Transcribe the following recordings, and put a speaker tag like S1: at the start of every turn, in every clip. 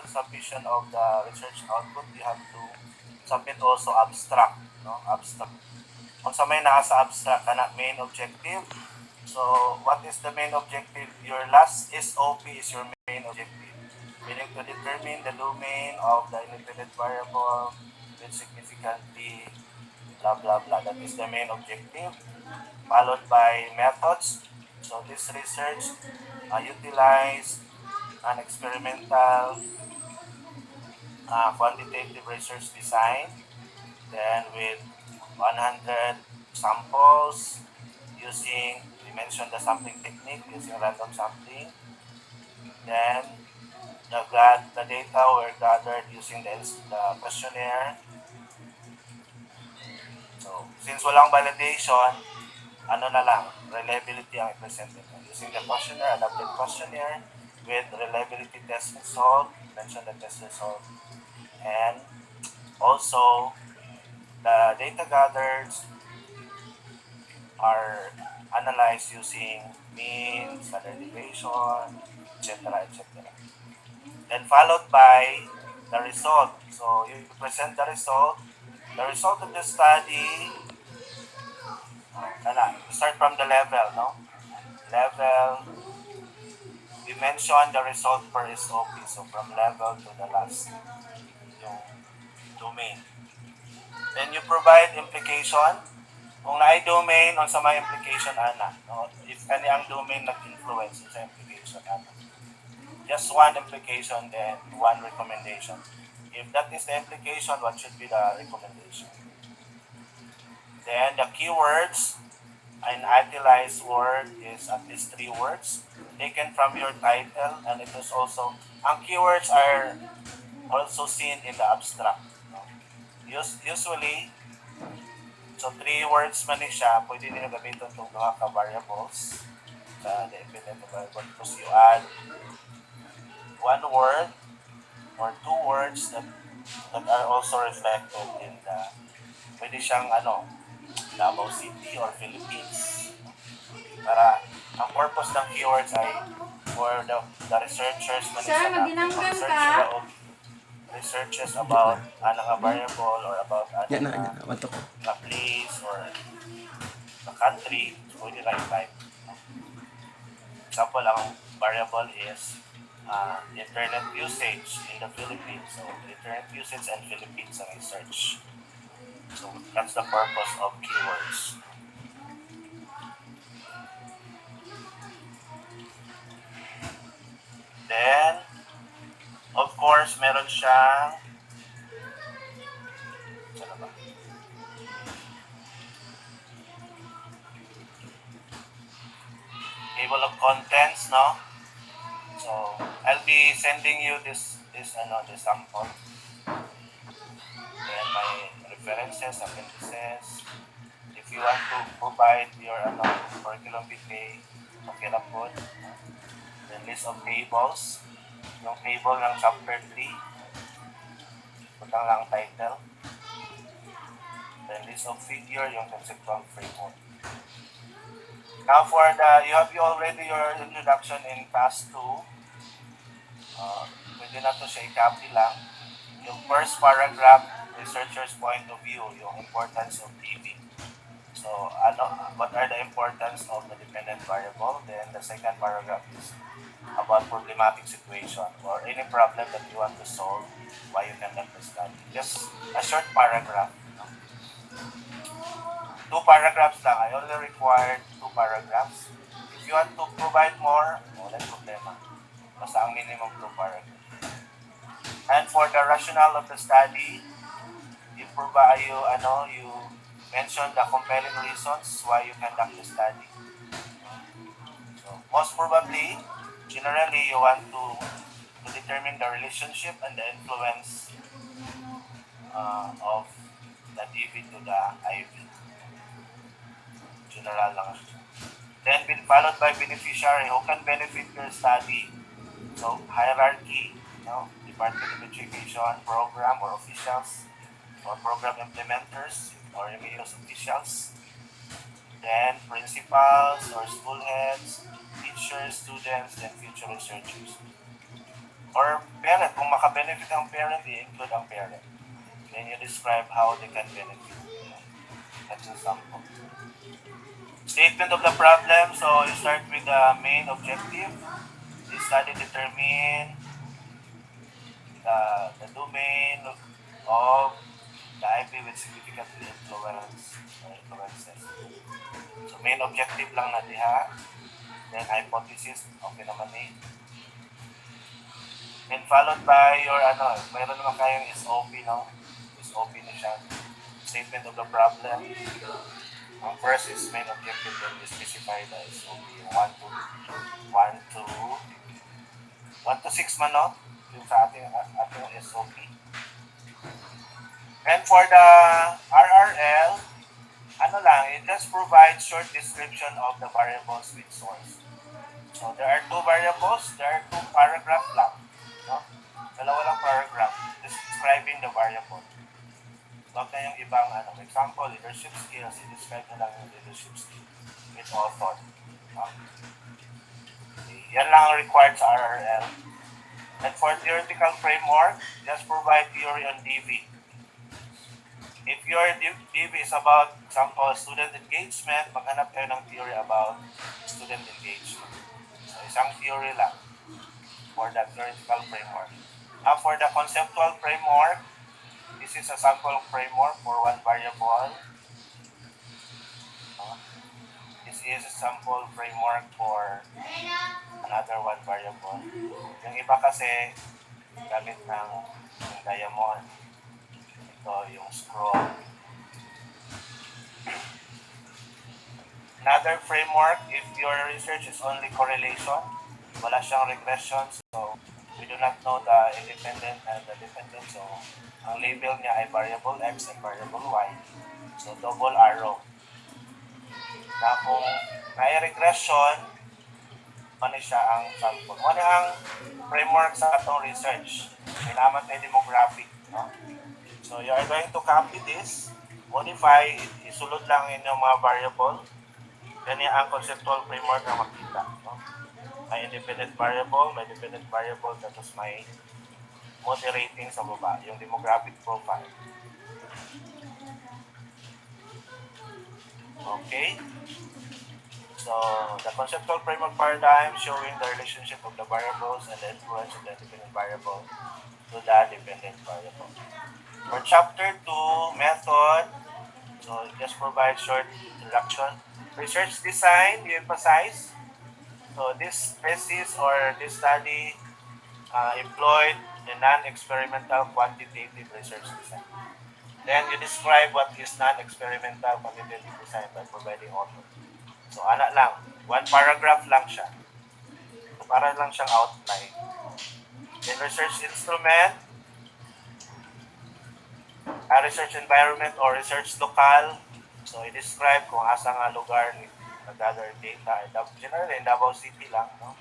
S1: submission of the research output, you have to submit also abstract, no? Abstract. Kung sa may nasa abstract kana main objective. So, what is the main objective? Your last SOP is your main objective. Meaning to determine the domain of the independent variable with significantly blah blah blah. That is the main objective. Followed by methods. So this research utilize an experimental quantitative research design, then with 100 samples using, we mentioned the sampling technique using random sampling. Then the data were gathered using the questionnaire. So since walang validation, ano na lang, reliability ang i-presented. Using the questionnaire, adapted questionnaire with reliability test result, mention the test result. And also, the data gathered are analyzed using mean, standard deviation, etc., etc. Then followed by the result. So you present the result. The result of the study, start from the level, no? Level, we mention the result per SOP. So from level to the last, yung domain. Then you provide implication. Kung na-domain, on sa may implication, ana. No? If kani ang domain nag-influence sa implication, ana. Just one implication, then one recommendation. If that is the implication, what should be the recommendation? Then the keywords, an utilized word is at least 3 words taken from your title, and it is also, ang keywords are also seen in the abstract. No? Usually, so 3 words man ni siya, pwede nyo gamitin itong mga ka-variables sa dependent variable because you add 1 word or 2 words that are also reflected in the, pwede siyang Davao City or Philippines. Para ang purpose ng keywords ay for the researchers na researches about anong variable or about a place or the country, pwede lang type. Example, ang variable is internet usage in the Philippines. So, internet usage and Philippines ang research. So, that's the purpose of keywords. Then, of course, meron siyang table of contents, no? So, I'll be sending you this sample. Then my references, appendices. If you want to provide your curriculum vitae, okay na po. Then list of tables. Yung table ng chapter 3. Butang lang title. Then list of figure, yung conceptual framework. Now for you have already your introduction in class 2. Pwede na to siya i-copy lang. Yung first paragraph, researcher's point of view, yung importance of TV. So, what are the importance of the dependent variable? Then the second paragraph is about problematic situation or any problem that you want to solve, why you conduct the study. Just a short paragraph. 2 paragraphs lang. I only required 2 paragraphs. If you want to provide more, wala problema. Basta ang minimum 2 paragraphs. And for the rationale of the study, you mention the compelling reasons why you conduct the study. So most probably, generally, you want to determine the relationship and the influence of the DV to the IV. General lang siya. Then followed by beneficiary, who can benefit your study. So hierarchy, Department of Education, program or officials, or program implementers or remedios officials. Then principals or school heads, teachers, students, then future researchers. Or parent, kung makabenefit ang parent, i-include ang parent. Then you describe how they can benefit. That's a sample. Statement of the problem. So you start with the main objective. The study determine the domain of the IP with significant influences. So main objective lang na diha. Then hypothesis, okay naman eh. And followed by your mayroon naman kayong SOP, no? SOP na siya. Statement of the problem. Ang first is main objective, then you specify the SOP. 1 to 6 man, no? Yung sa ating SOP. And for the RRL, it just provides short description of the variables with source. So there are two variables, there are two paragraph lang. No? Dalawa lang paragraph describing the variable. Huwag na yung ibang example, leadership skills, i-describe na lang yung leadership skills with author. No? Yan lang ang required sa RRL. And for theoretical framework, just provide theory on DV. If your DV is about, example, student engagement, maghanap kayo ng theory about student engagement. So, isang theory lang for the theoretical framework. Now, for the conceptual framework, this is a sample framework for one variable. This is a sample framework for another one variable. Yung iba kasi, gamit ng diamond. Ito yung scroll. Another framework, if your research is only correlation, wala siyang regression, so we do not know the independent and the dependent. So, ang label niya ay variable X and variable Y. So, double arrow. Na kung may regression, ano siya ang sample. Ano ang framework sa atong research? May naman tayo demographic. No? So, you are going to copy this, modify, isulod lang inyong mga variable. Then, ang conceptual framework na makita. No? May independent variable, may dependent variable, tapos may moderating sa baba, yung demographic profile. Okay? So, the conceptual framework paradigm showing the relationship of the variables and the influence of the independent variable to the dependent variable. For chapter 2, method, so just provide short introduction. Research design, you emphasize. So this thesis or this study employed a non-experimental quantitative research design. Then you describe what is non-experimental quantitative design by providing author. So ana lang, one paragraph lang siya. So, para lang siyang outline. Then research instrument, a research environment or research local. So i-describe kung asa nga lugar ni nag-gather data. Generally, in Davao City lang, no?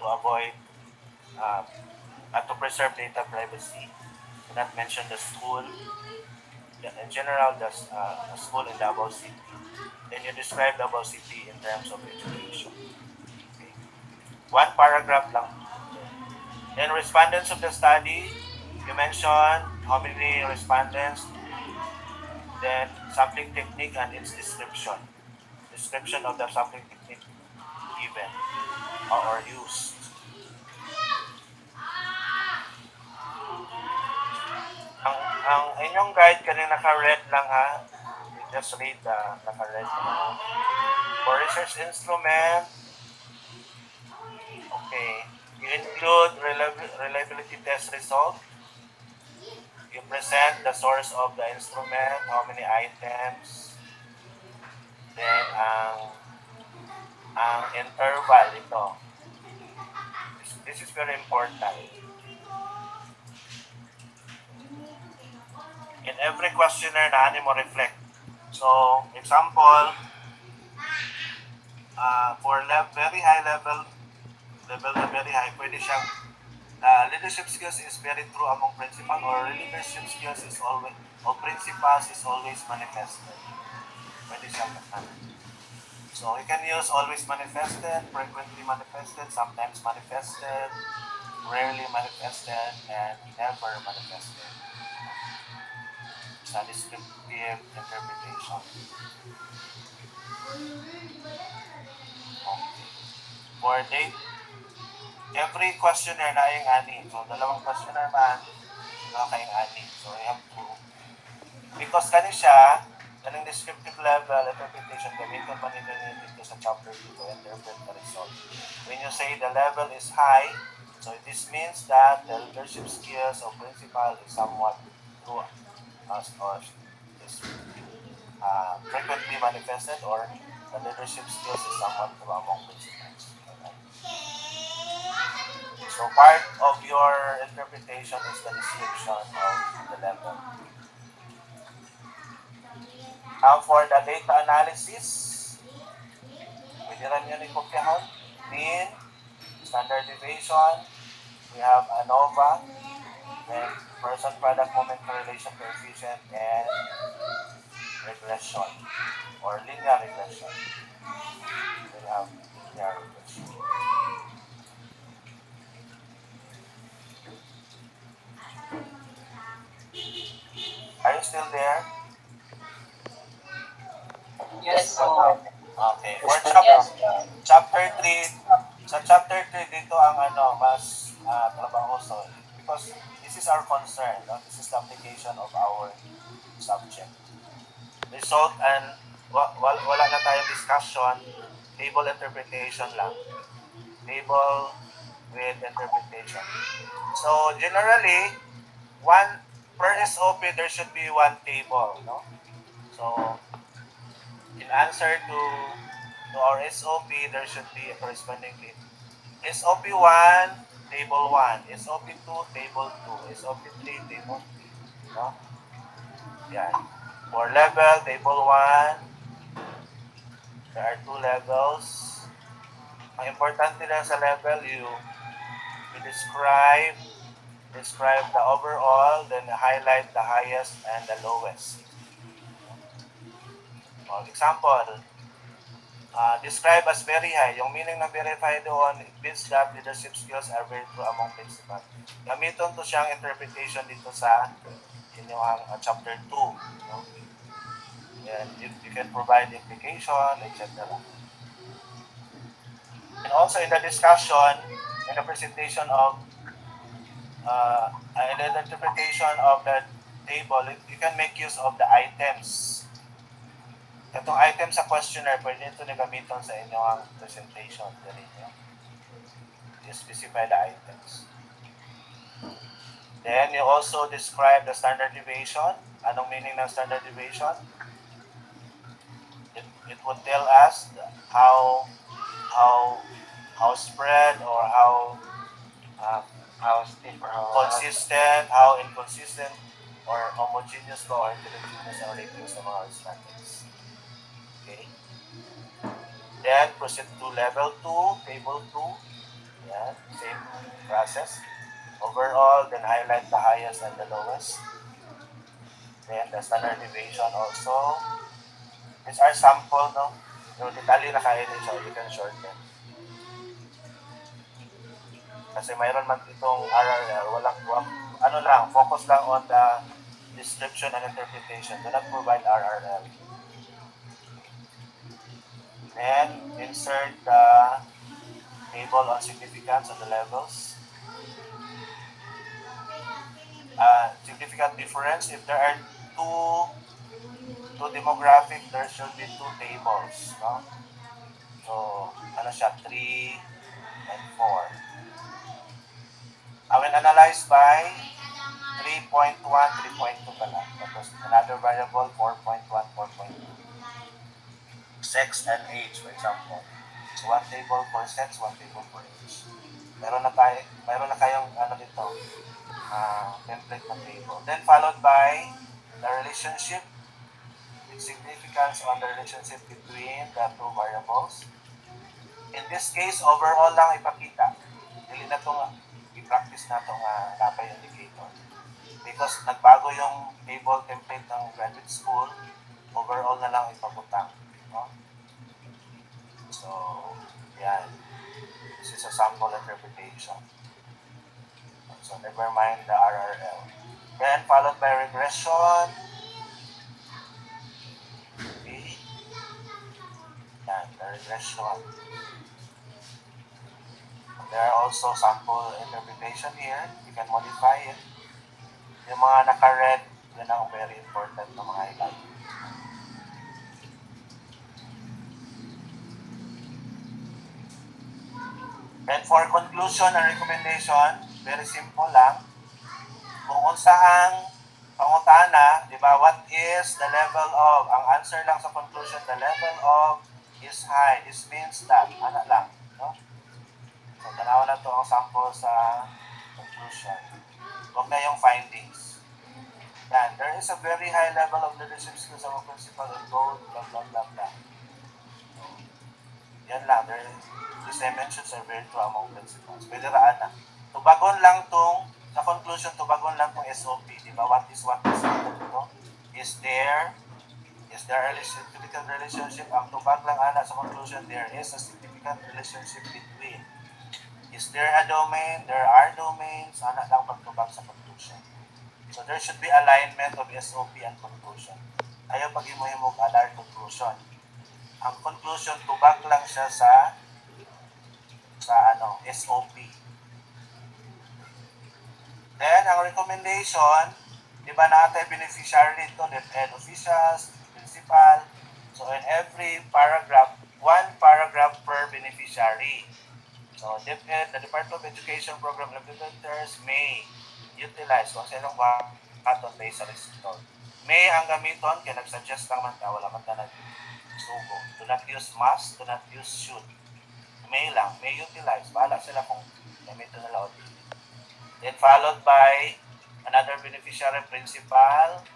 S1: To avoid and to preserve data privacy. Do not mention the school. In general, the school in Davao City. Then you describe Davao City in terms of education. Okay. One paragraph lang. Then respondents of the study, you mention how many respondents, then sampling technique and its description. Description of the sampling technique given or used. Ang inyong guide kanina naka-red lang ha. Just read the naka-red lang. For research instrument, okay, you include reliability test result. You present the source of the instrument, how many items, then ang interval ito. This is very important. In every questionnaire na mo reflect. So, example, for very high level na very high, pwede siyang leadership skills is very true among principal, or leadership skills is always, or principals is always manifested. Pwede siyang so, you can use always manifested, frequently manifested, sometimes manifested, rarely manifested, and never manifested. It's a descriptive interpretation. Okay. For date, every questionnaire na yung ani. So, dalawang questionnaire man, kayong ani. So, you have to, because kani siya, kaning descriptive level interpretation, gamitin pa ninyo dito sa chapter dito, interpret the result. When you say the level is high, so this means that the leadership skills of principal is somewhat low, or is frequently manifested, or the leadership skills is somewhat low among principals. So part of your interpretation is the description of the level. Now for the data analysis, pwede rin yun ikopyahan. Mean, standard deviation, we have ANOVA, then person product moment correlation coefficient, and regression or linear regression. We have linear regression. Are you still there?
S2: Yes, po.
S1: Okay. For chapter 3, sa chapter 3 dito ang mas trabahoso because this is our concern, no? This is the application of our subject. Result and wala na tayong discussion, table interpretation lang. Table with interpretation. So generally, one per SOP there should be one table, no? So in answer to our SOP, there should be a corresponding table. SOP 1, table 1. SOP 2, table 2. SOP 3, table 3. No? Yan. For level, table 1, there are 2 levels. Ang importante lang sa level, you describe the overall, then highlight the highest and the lowest. For example, describe as very high. Yung meaning ng very high doon, it means that leadership skills are very true among principals. Gamiton to siyang interpretation dito sa inyong chapter 2. No? And you can provide implication, etc. And also in the discussion, in the presentation of, in the interpretation of the table, you can make use of the items. Itong item sa questionnaire, pwede ito na gamiton sa inyong presentation. You specify the items. Then, you also describe the standard deviation. Anong meaning ng standard deviation? It would tell us how spread or how
S2: steep or how
S1: consistent, how inconsistent, or homogeneous to or heterogeneous ang ratings ng mga standards. Okay. Then proceed to level 2, table 2. Yeah, same process. Overall, then highlight the highest and the lowest. Then the standard deviation also. These are sample, no? Yung detalye na kaya din siya, you can shorten. Kasi mayroon man itong RRL, focus lang on the description and interpretation. Do not provide RRL. Then, insert the table on significance of the levels. Significant difference, if there are two demographic, there should be 2 tables. No? So, 3 and 4. When analyzed by 3.1, 3.2 pala. Tapos another variable, 4.1, 4.2. Sex and age, for example. So, 1 table for sex, 1 table for age. Meron na kayong dito, template ng table. Then followed by the relationship, significance on the relationship between the 2 variables. In this case, overall lang ipakita. Dili na itong i-practice na itong napay indicator. Because nagbago yung table template ng graduate school, overall na lang ipabutang. No? So, yan. This is a sample interpretation. So never mind the RRL. Then followed by regression. Okay. Yan, the regression. There are also sample interpretation here. You can modify it. Yung mga naka-red, yun ang very important na mga highlight. Then for conclusion and recommendation, very simple lang. Kung unsaang pangutana, di ba, what is the level of, ang answer lang sa conclusion, the level of is high. This means that, ano lang, no? So, tanawa na to ang sample sa conclusion. Huwag na yung findings. Yan, there is a very high level of leadership skills among principal and both, blah, blah, blah, blah. So, yan lang, these dimensions are very true among principals. Pwede raan na. Tubagon lang tong, sa conclusion, tubagon lang tong SOP. Di ba? What is ito? Is there a significant relationship? Ang tubag lang ana sa conclusion, there is a significant relationship between. Is there a domain? There are domains. Ana lang pagtubag sa conclusion. So there should be alignment of SOP and conclusion. Ayaw pag himo-himog alert conclusion. Ang conclusion, tubag lang siya sa SOP. Then, ang recommendation, di ba natin beneficiary dito, DepEd officials, principal. So, in every paragraph, one paragraph per beneficiary. So, DepEd, the Department of Education Program Implementers may utilize kung sinong baton based sa resistor. May ang gamiton, kaya nag-suggest lang man ka, wala man ka nag-sugo. Do not use must, do not use should. May lang, may utilize. Bahala sila kung gamitin nila o di. Then followed by another beneficiary, principal,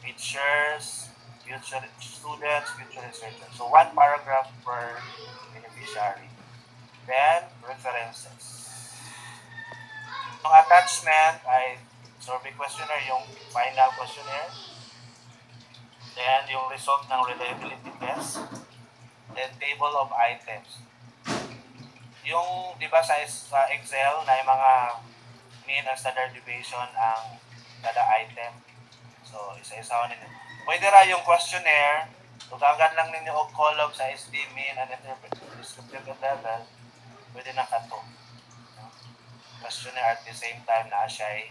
S1: teachers, future students, future researchers. So one paragraph per beneficiary. Then references. Yung attachment ay survey questionnaire, yung final questionnaire. Then yung result ng reliability test. Then table of items. Yung, di ba sa Excel na yung mga mean and standard deviation ang kada item. So, isa-isa ninyo. Pwede ra yung questionnaire, tugagan lang ninyo og column sa SD, mean, and descriptive level, pwede na kato. Questionnaire at the same time na siya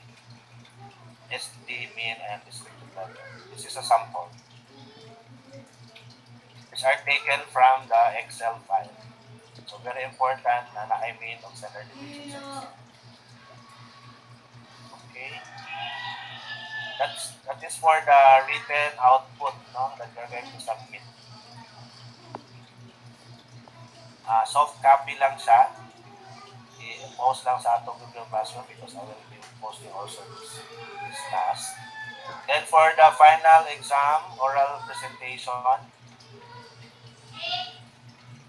S1: SD, mean, and descriptive level. This is a sample. These are taken from the Excel file. So, very important na na-mean of standard deviation sa Excel. Okay. That is for the written output, no, that you're going to submit. Soft copy lang siya. I-post lang sa atong Google Classroom because I will be posting also this task. Then for the final exam, oral presentation,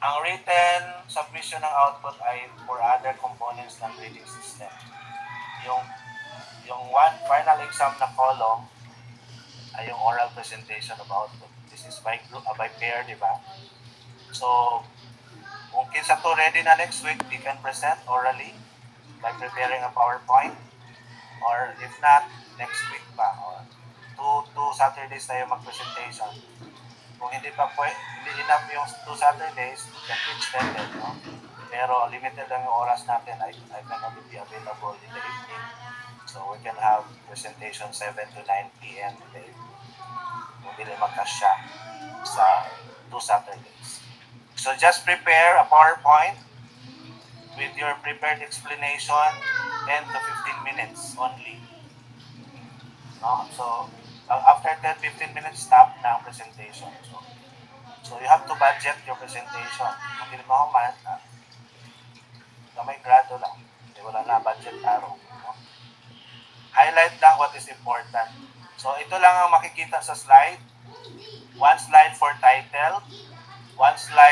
S1: ang written submission ng output ay for other components ng grading system. Yung one final exam na column ay yung oral presentation of output. This is by group, by pair, di ba? So, kung kinsa to ready na next week, you can present orally by preparing a PowerPoint. Or if not, next week pa. Or two Saturdays tayo mag-presentation. Kung hindi enough yung 2 Saturdays, it can be extended, no? Pero limited lang yung oras natin. I can only be available in the evening. So we can have presentation 7 to 9 p.m. in the evening. Kung hindi magkasya sa 2 Saturdays. So just prepare a PowerPoint with your prepared explanation 10 to 15 minutes only. No? So after 10-15 minutes, stop na ang presentation. So you have to budget your presentation. Kung hindi mo man, may grado lang. Wala na budget araw. No? Highlight lang what is important. So ito lang ang makikita sa slide. One slide for title, one slide